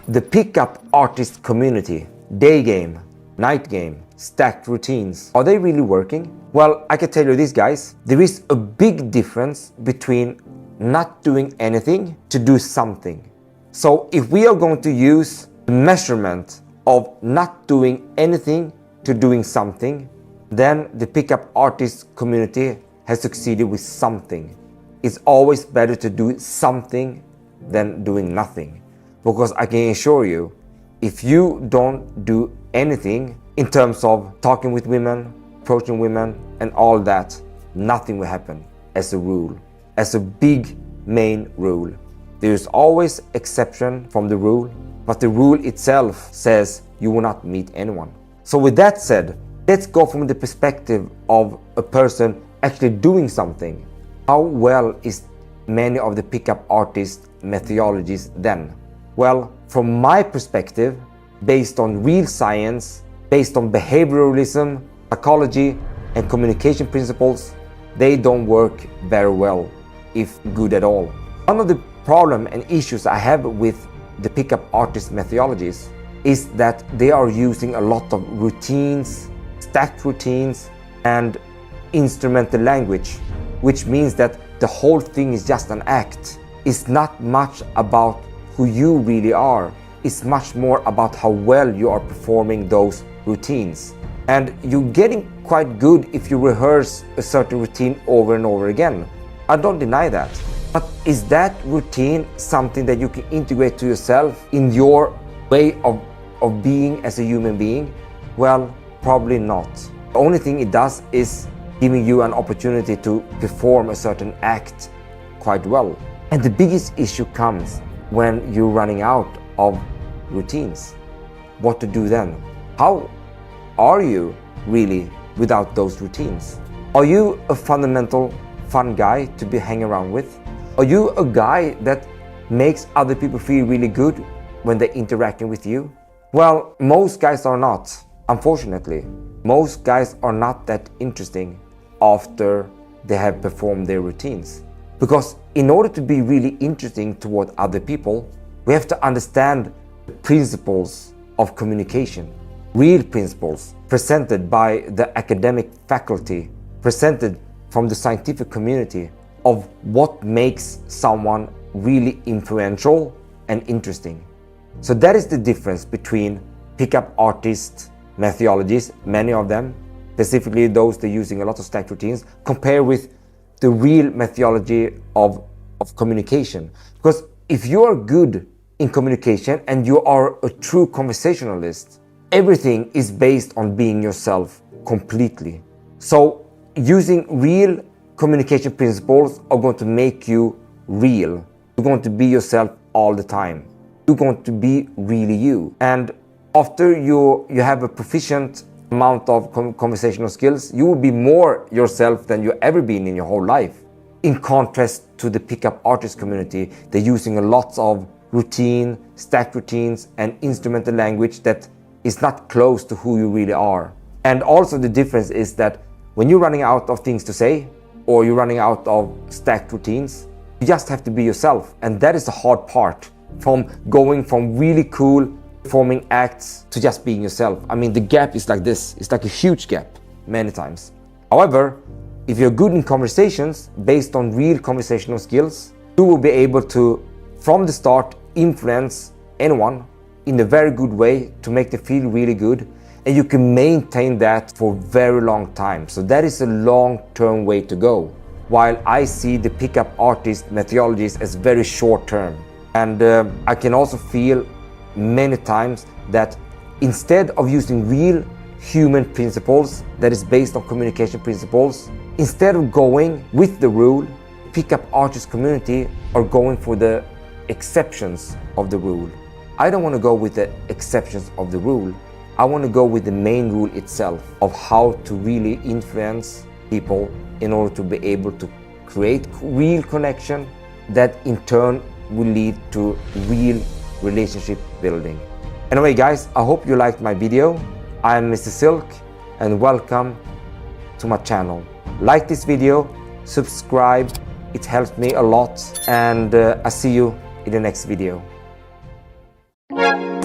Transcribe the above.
The pickup artist community, day game, night game, stacked routines, are they really working? Well, I can tell you this, guys, there is a big difference between not doing anything to do something. So if we are going to use the measurement of not doing anything to doing something, then the pickup artist community has succeeded with something. It's always better to do something than doing nothing. Because I can assure you, if you don't do anything in terms of talking with women, approaching women, and all that, nothing will happen as a rule, as a big main rule. There is always exception from the rule, but the rule itself says you will not meet anyone. So with that said, let's go from the perspective of a person actually doing something. How well is many of the pickup artist methodologies then? Well, from my perspective, based on real science, based on behavioralism, psychology, and communication principles, they don't work very well, if good at all. One of the problem and issues I have with the pickup artist methodologies is that they are using a lot of routines, stacked routines, and instrumental language, which means that the whole thing is just an act. It's not much about who you really are. It's much more about how well you are performing those routines. And you're getting quite good if you rehearse a certain routine over and over again. I don't deny that. But is that routine something that you can integrate to yourself in your way of being as a human being? Well, probably not. The only thing it does is giving you an opportunity to perform a certain act quite well. And the biggest issue comes when you're running out of routines. What to do then? How are you really without those routines? Are you a fundamental fun guy to be hanging around with? Are you a guy that makes other people feel really good when they're interacting with you? Well, most guys are not, unfortunately. Most guys are not that interesting after they have performed their routines. Because in order to be really interesting toward other people, we have to understand the principles of communication. Real principles presented by the academic faculty, presented from the scientific community of what makes someone really influential and interesting. So that is the difference between pickup artist methodologies, many of them, specifically those that are using a lot of stacked routines, compared with the real methodology of communication. Because if you are good in communication and you are a true conversationalist, everything is based on being yourself completely. So using real communication principles are going to make you real. You're going to be yourself all the time. You're going to be really you. And after you have a proficient amount of conversational skills, you will be more yourself than you've ever been in your whole life. In contrast to the pickup artist community, they're using a lot of routine, stacked routines, and instrumental language that is not close to who you really are. And also the difference is that when you're running out of things to say, or you're running out of stacked routines, you just have to be yourself. And that is the hard part, from going from really cool performing acts to just being yourself. I mean, the gap is like this. It's like a huge gap many times. However, if you're good in conversations based on real conversational skills, you will be able to, from the start, influence anyone in a very good way to make them feel really good. And you can maintain that for a very long time. So that is a long-term way to go. While I see the pickup artist methodologies as very short-term. And I can also feel many times that instead of using real human principles that is based on communication principles, instead of going with the rule, pickup artist community are going for the exceptions of the rule. I don't want to go with the exceptions of the rule. I want to go with the main rule itself of how to really influence people in order to be able to create real connection that in turn will lead to real relationship building. Anyway guys, I hope you liked my video. I am Mr. Silk and welcome to my channel. Like this video, subscribe, it helps me a lot, and I see you in the next video. you.